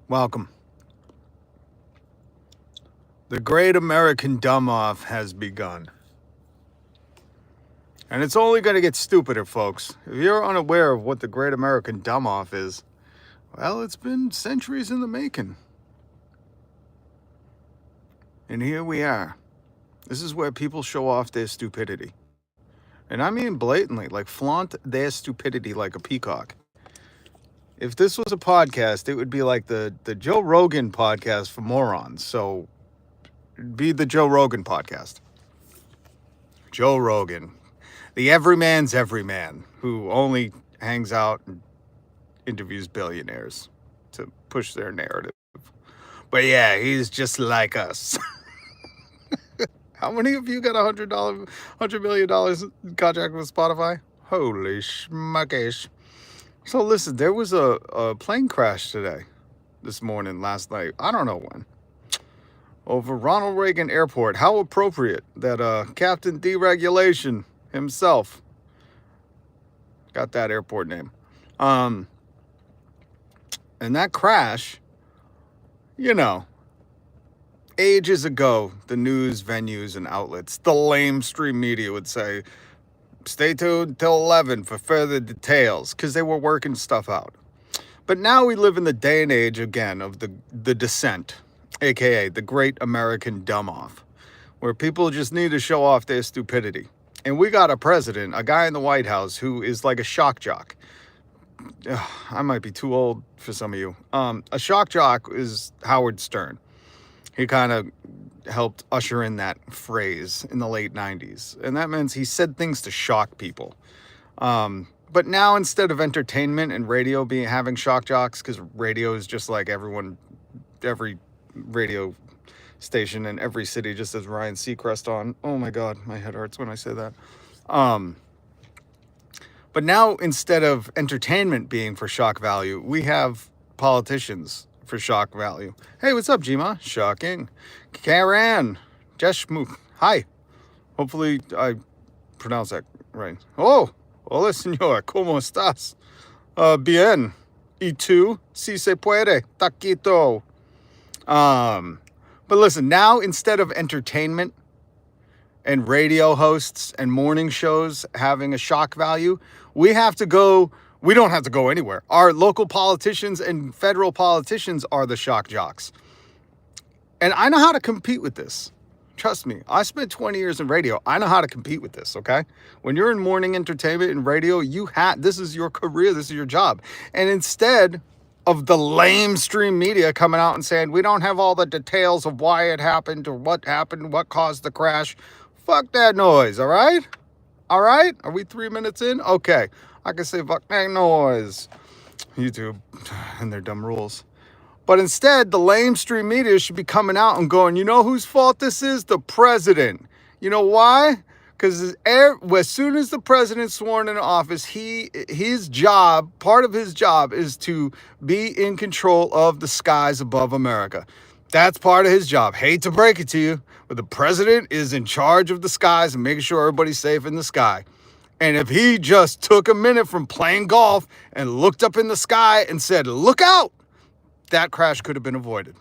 Welcome. The Great American Dumb-Off has begun. And it's only going to get stupider, folks. If you're unaware of what the Great American Dumb-Off is, well, it's been centuries in the making. And here we are. This is where people show off their stupidity. And I mean blatantly, like flaunt their stupidity like a peacock. If this was a podcast, it would be like the Joe Rogan podcast for morons. So it'd be the Joe Rogan podcast. Joe Rogan, the everyman's everyman, who only hangs out and interviews billionaires to push their narrative. But yeah, he's just like us. How many of you got $100 million contract with Spotify? Holy schmuckish. So listen, there was a plane crash last night, I don't know when, over Ronald Reagan Airport. How appropriate that Captain Deregulation himself got that airport name. And that crash, ages ago, the news venues and outlets, the lamestream media would say, stay tuned till 11 for further details, because they were working stuff out. But now we live in the day and age, again, of the descent, aka the Great American Dumb-Off, where people just need to show off their stupidity. And we got a president, a guy in the White House, who is like a shock jock. I might be too old for some of you. A shock jock is Howard Stern. He kind of helped usher in that phrase in the late 90s. And that means he said things to shock people. But now, instead of entertainment and radio having shock jocks, because radio is just like every radio station in every city just has Ryan Seacrest on. Oh my God, my head hurts when I say that. But now, instead of entertainment being for shock value, we have politicians for shock value. Hey, what's up, Jima? Shocking. Karen. Jeshmuk. Hi. Hopefully I pronounced that right. Oh, hola, señor. ¿Cómo estás? Bien. ¿Y tú? Si se puede. Taquito. But listen, now instead of entertainment and radio hosts and morning shows having a shock value, we don't have to go anywhere. Our local politicians and federal politicians are the shock jocks. And I know how to compete with this. Trust me, I spent 20 years in radio. I know how to compete with this, okay? When you're in morning entertainment and radio, this is your career, this is your job. And instead of the lamestream media coming out and saying, we don't have all the details of why it happened or what happened, what caused the crash, fuck that noise, all right? All right? Are we 3 minutes in? Okay. I can say fuck that noise. YouTube and their dumb rules. But instead, the lamestream media should be coming out and going, you know whose fault this is? The president. You know why? Because as soon as the president's sworn into office, part of his job is to be in control of the skies above America. That's part of his job. Hate to break it to you, but the president is in charge of the skies and making sure everybody's safe in the sky. And if he just took a minute from playing golf and looked up in the sky and said, look out, that crash could have been avoided.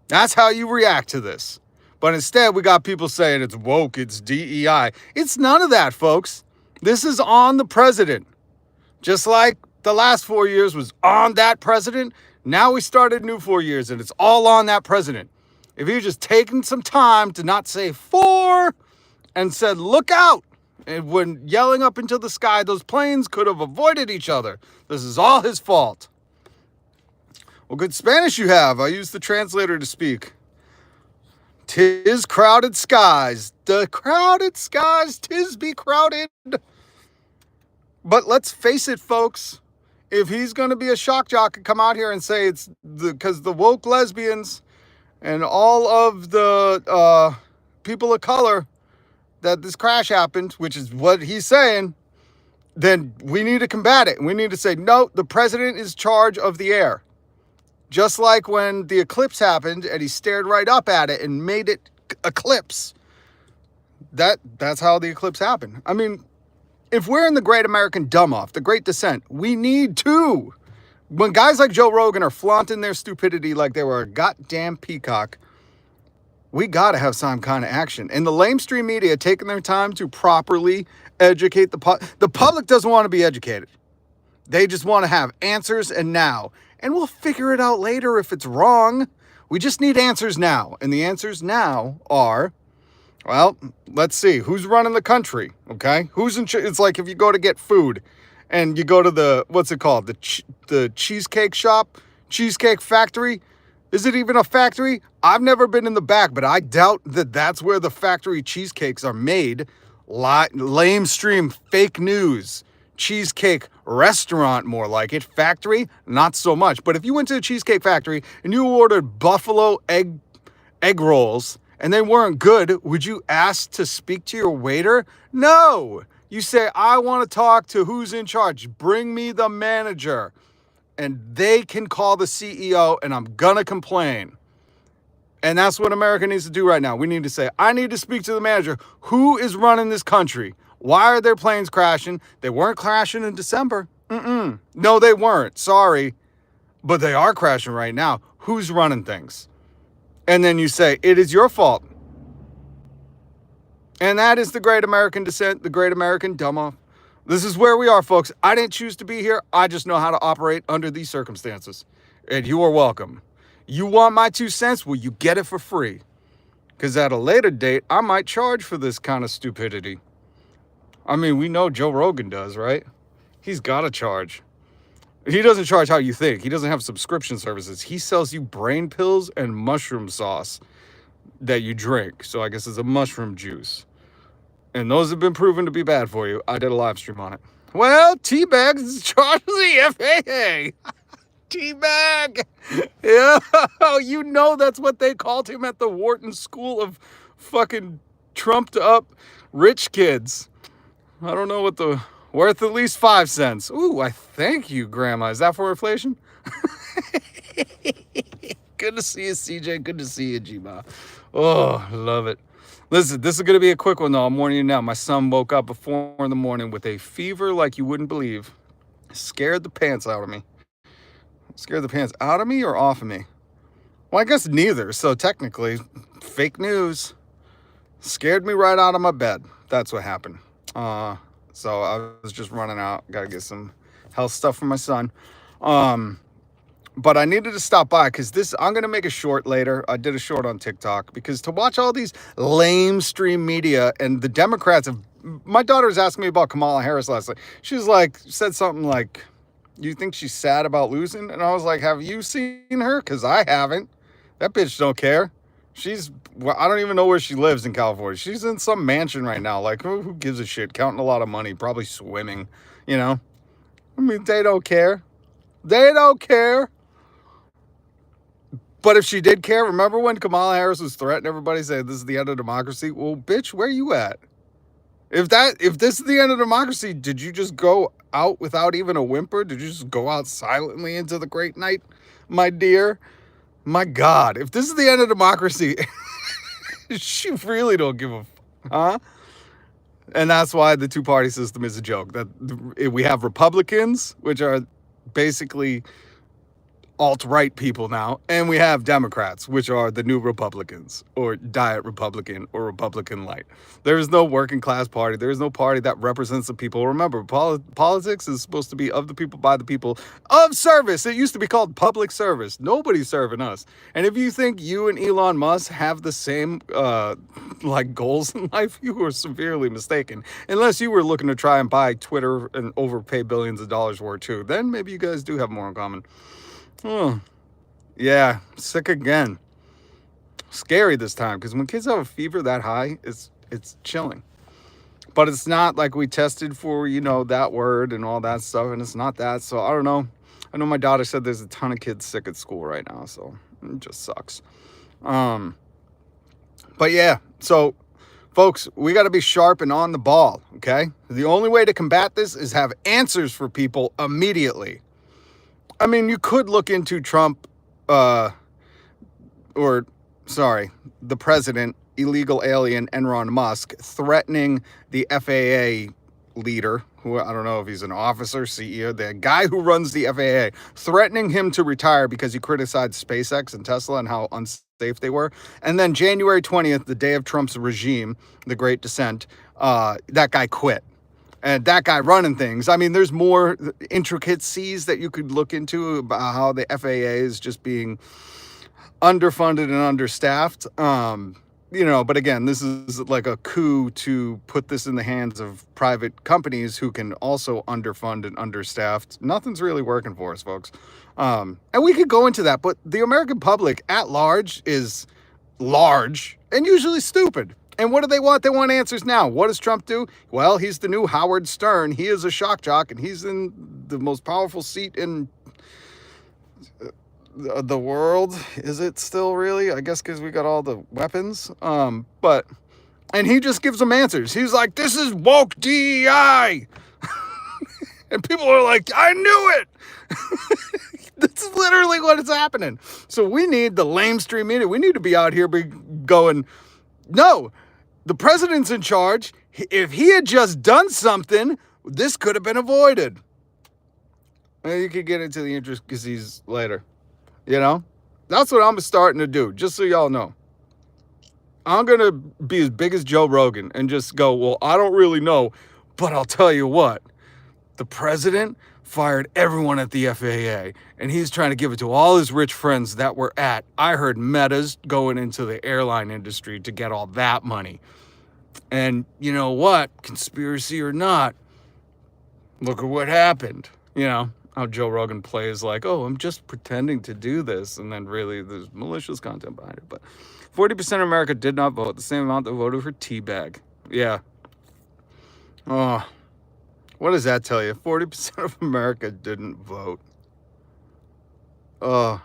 That's how you react to this. But instead, we got people saying it's woke, it's DEI. It's none of that, folks. This is on the president. Just like the last 4 years was on that president, now we started new 4 years and it's all on that president. If he just taken some time to not say four and said, look out, and when yelling up into the sky, those planes could have avoided each other. This is all his fault. Well, good Spanish you have. I use the translator to speak. 'Tis crowded skies. The crowded skies, 'tis be crowded. But let's face it, folks. If he's going to be a shock jock and come out here and say it's because the woke lesbians and all of the people of color that this crash happened, which is what he's saying, then we need to combat it. We need to say, no, the president is in charge of the air. Just like when the eclipse happened and he stared right up at it and made it eclipse. That's how the eclipse happened. I mean, if we're in the Great American Dumb-Off, the Great Descent, we need to When guys like Joe Rogan are flaunting their stupidity like they were a goddamn peacock, we got to have some kind of action. And the lamestream media taking their time to properly educate the public. The public doesn't want to be educated. They just want to have answers and now. And we'll figure it out later if it's wrong. We just need answers now. And the answers now are, well, let's see. Who's running the country, okay? Who's in It's like if you go to get food and you go to the, what's it called? The cheesecake shop, cheesecake factory. Is it even a factory? I've never been in the back, but I doubt that that's where the factory cheesecakes are made. Lamestream fake news. Cheesecake restaurant, more like it. Factory, not so much. But if you went to a cheesecake factory and you ordered buffalo egg rolls and they weren't good, would you ask to speak to your waiter? No. You say, I want to talk to who's in charge. Bring me the manager. And they can call the CEO and I'm going to complain. And that's what America needs to do right now. We need to say, I need to speak to the manager. Who is running this country? Why are their planes crashing? They weren't crashing in December. No, they weren't. Sorry. But they are crashing right now. Who's running things? And then you say, it is your fault. And that is the great American dissent, the great American dumb-off. This is where we are, folks. I didn't choose to be here. I just know how to operate under these circumstances. And you are welcome. You want my 2 cents? Well, you get it for free. Because at a later date, I might charge for this kind of stupidity. I mean, we know Joe Rogan does, right? He's got to charge. He doesn't charge how you think. He doesn't have subscription services. He sells you brain pills and mushroom sauce that you drink. So I guess it's a mushroom juice. And those have been proven to be bad for you. I did a live stream on it. Well, Teabag is charged with the FAA. Teabag. Yeah, you know that's what they called him at the Wharton School of fucking trumped up rich kids. I don't know what worth at least 5 cents. Ooh, I thank you, Grandma. Is that for inflation? Good to see you, CJ. Good to see you, G-Ma. Oh, love it. Listen, this is going to be a quick one, though. I'm warning you now. My son woke up at 4 in the morning with a fever like you wouldn't believe. Scared the pants out of me. Scared the pants out of me or off of me? Well, I guess neither. So technically, fake news. Scared me right out of my bed. That's what happened. So I was just running out. Got to get some health stuff for my son. But I needed to stop by because I'm going to make a short later. I did a short on TikTok because to watch all these lamestream media and the Democrats my daughter was asking me about Kamala Harris last night. She was like, said something like, you think she's sad about losing? And I was like, have you seen her? Because I haven't. That bitch don't care. I don't even know where she lives in California. She's in some mansion right now. Like, who gives a shit? Counting a lot of money, probably swimming, you know? I mean, they don't care. They don't care. But if she did care, remember when Kamala Harris was threatening everybody, saying this is the end of democracy? Well, bitch, where you at? If this is the end of democracy, did you just go out without even a whimper? Did you just go out silently into the great night, my dear? My God, if this is the end of democracy, she really don't give a huh? And that's why the two-party system is a joke. That we have Republicans, which are basically alt-right people now, and we have Democrats, which are the new Republicans, or Diet Republican, or Republican Light. There is no working class party. There is no party that represents the people. Remember, politics is supposed to be of the people, by the people, of service. It used to be called public service. Nobody's serving us. And if you think you and Elon Musk have the same goals in life, you are severely mistaken. Unless you were looking to try and buy Twitter and overpay billions of dollars for it too, then maybe you guys do have more in common. Oh, yeah, sick again. Scary this time, because when kids have a fever that high, it's chilling. But it's not like we tested for, that word and all that stuff, and it's not that. So I don't know. I know my daughter said there's a ton of kids sick at school right now, so it just sucks. But yeah, so folks, we got to be sharp and on the ball, okay? The only way to combat this is have answers for people immediately. I mean, you could look into Trump, the president, illegal alien Elon Musk, threatening the FAA leader, who I don't know if he's an officer, CEO, the guy who runs the FAA, threatening him to retire because he criticized SpaceX and Tesla and how unsafe they were. And then January 20th, the day of Trump's regime, the Great Descent, that guy quit. And that guy running things. I mean, there's more intricacies that you could look into about how the FAA is just being underfunded and understaffed. But again, this is like a coup to put this in the hands of private companies who can also underfund and understaffed. Nothing's really working for us, folks. And we could go into that, but the American public at large is large and usually stupid. And what do they want? They want answers now. What does Trump do? Well, he's the new Howard Stern. He is a shock jock, and he's in the most powerful seat in the world. Is it still really? I guess because we got all the weapons. And he just gives them answers. He's like, this is woke DEI. And people are like, I knew it. That's literally what is happening. So we need the lamestream media. We need to be out here going, no, the president's in charge. If he had just done something, this could have been avoided. Well, you could get into the intricacies later. That's what I'm starting to do, just so y'all know. I'm going to be as big as Joe Rogan and just go, well, I don't really know, but I'll tell you what. The president fired everyone at the FAA, and he's trying to give it to all his rich friends that were at. I heard Meta's going into the airline industry to get all that money. And you know what? Conspiracy or not, look at what happened. How Joe Rogan plays like, oh, I'm just pretending to do this. And then really there's malicious content behind it. But 40% of America did not vote. The same amount that voted for Teabag. Yeah. Oh, what does that tell you? 40% of America didn't vote. I'll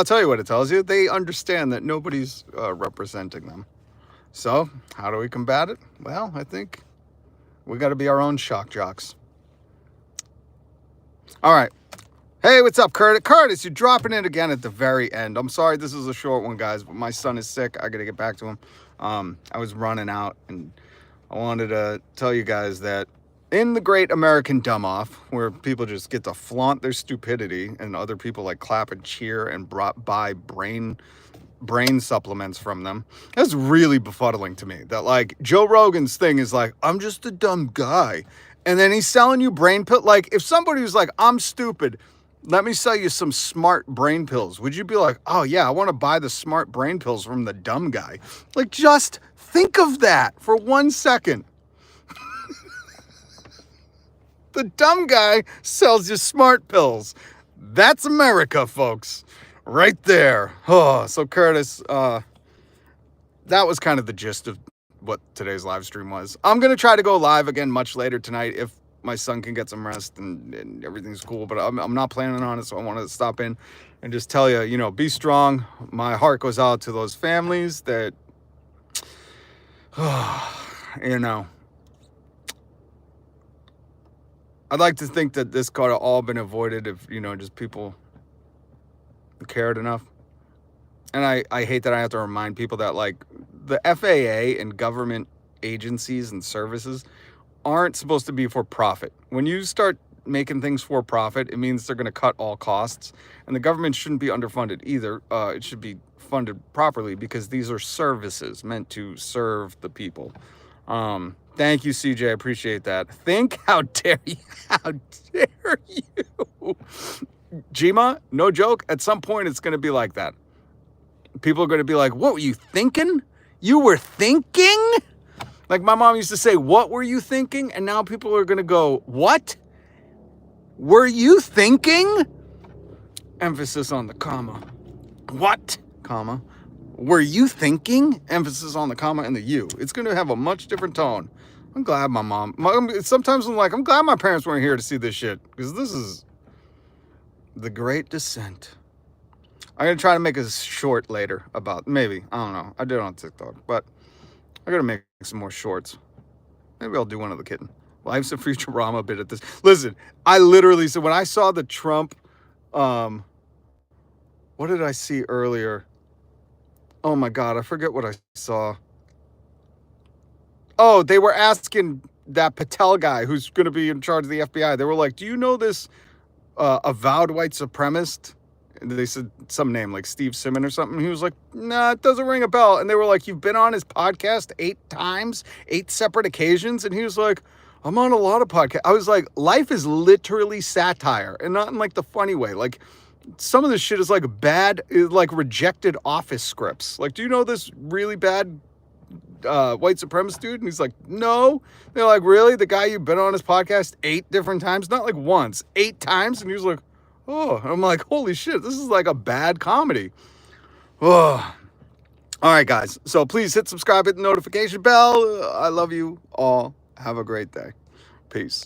tell you what it tells you. They understand that nobody's representing them. So how do we combat it? Well, I think we got to be our own shock jocks. All right. Hey, what's up, Curtis? Curtis, you're dropping in again at the very end. I'm sorry this is a short one, guys, but my son is sick. I got to get back to him. I was running out, and I wanted to tell you guys that in the Great American Dumb-Off, where people just get to flaunt their stupidity and other people like clap and cheer and buy brain supplements from them, that's really befuddling to me. That like Joe Rogan's thing is like, I'm just a dumb guy. And then he's selling you brain pill. Like if somebody was like, I'm stupid, let me sell you some smart brain pills. Would you be like, oh yeah, I want to buy the smart brain pills from the dumb guy? Like just think of that for 1 second. The dumb guy sells you smart pills. That's America, folks. Right there. Oh, so Curtis, that was kind of the gist of what today's live stream was. I'm going to try to go live again much later tonight if my son can get some rest and everything's cool, but I'm not planning on it, so I wanted to stop in and just tell you, be strong. My heart goes out to those families that, I'd like to think that this could have all been avoided if, just people cared enough. And I hate that I have to remind people that, like, the FAA and government agencies and services aren't supposed to be for profit. When you start making things for profit, it means they're going to cut all costs. And the government shouldn't be underfunded either. It should be funded properly because these are services meant to serve the people. Thank you, CJ. I appreciate that. How dare you? How dare you? Jima, no joke. At some point, it's going to be like that. People are going to be like, what were you thinking? You were thinking? Like my mom used to say, what were you thinking? And now people are going to go, what? Were you thinking? Emphasis on the comma. What? Comma. Were you thinking? Emphasis on the comma and the you. It's going to have a much different tone. I'm glad sometimes I'm like, I'm glad my parents weren't here to see this shit. Because this is the Great Descent. I'm going to try to make a short later about, maybe, I don't know. I did it on TikTok, but I got to make some more shorts. Maybe I'll do one of the kitten. Life's a Futurama bit at this. Listen, I literally, so when I saw the Trump, what did I see earlier? Oh my God, I forget what I saw. Oh, they were asking that Patel guy who's going to be in charge of the FBI. They were like, "Do you know this avowed white supremacist?" And they said some name like Steve Simon or something. He was like, "Nah, it doesn't ring a bell." And they were like, "You've been on his podcast 8 times, 8 separate occasions." And he was like, "I'm on a lot of podcasts." I was like, life is literally satire, and not in like the funny way. Like, some of this shit is like bad, like rejected office scripts. Like, do you know this really bad white supremacist dude? And he's like, no. They're like, really? The guy you've been on his podcast 8 different times? Not like once, 8 times? And he was like, oh. And I'm like, holy shit, this is like a bad comedy. Oh. All right, guys. So please hit subscribe, hit the notification bell. I love you all. Have a great day. Peace.